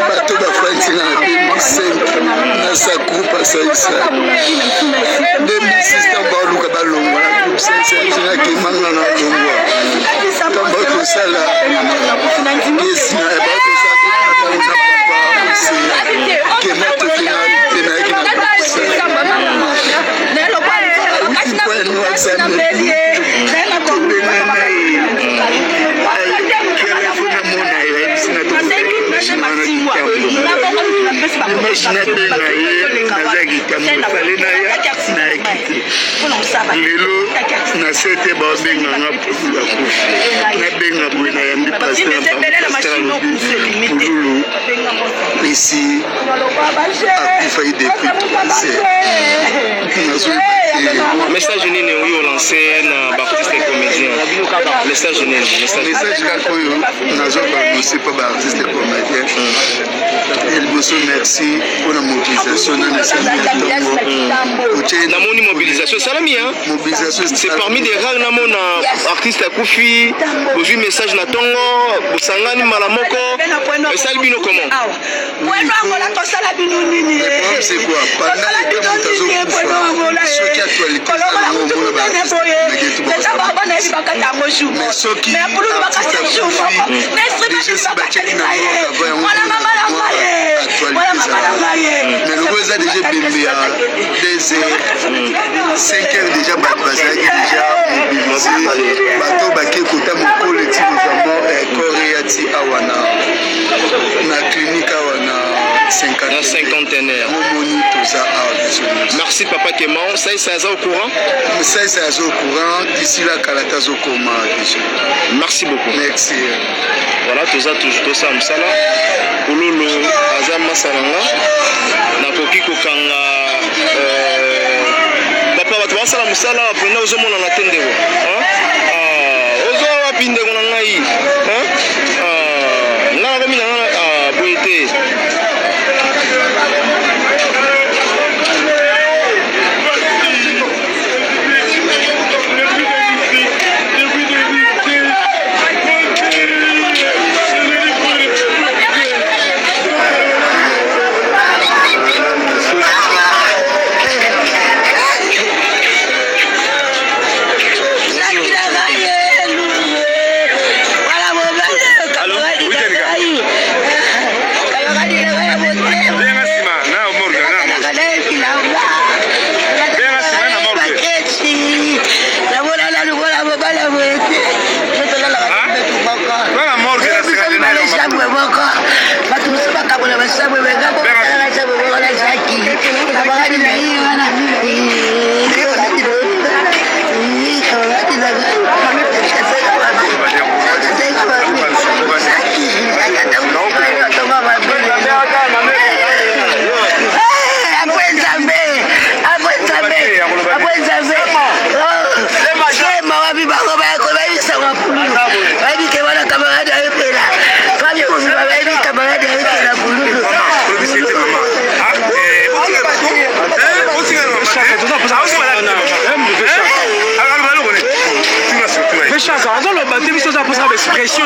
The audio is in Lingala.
bato bafanti na 2005 na sa groupe asaisa 2006 baluka balongwa na groupe asaisa na kimanga na longwa kamba kosala yes na bato sa na papa kema to finalité na kina lelo na sete babenganga pululu nabenga boye nayambi pululu ici akufa depuis message nini oyo lancé na baartiste et comédien message nini message kaka oyo nazobanose mpo baartiste et comédien liboso merci mpona mobilisation namoni mobilisation salami c'est parmi des rares namona artiste akufi bozwi message na ntongo bosangani mbala moko esali bino comment c'est quoi pendant que moto azokufa soki actualité mais soki artiste akufi déjà si batiaki na mais le roi a déjà bébé à 2 heures 5 heures déjà bazaki déjà mobilisé bato baki kota mokolo ti notamment koreati awana na clinique awana 50aire. Merci Papa Kéman. Ça y est, au courant? Ça y est, au courant. D'ici là, Kalata Zokoma. Merci beaucoup. Merci. Voilà, tout ça, Msala. Ululu, Azama Salanga. Nakoki Kokanga. Papa, tu vas à la Msala, après nous, on a attendu. Ozo, Pinde, on a eu. Pression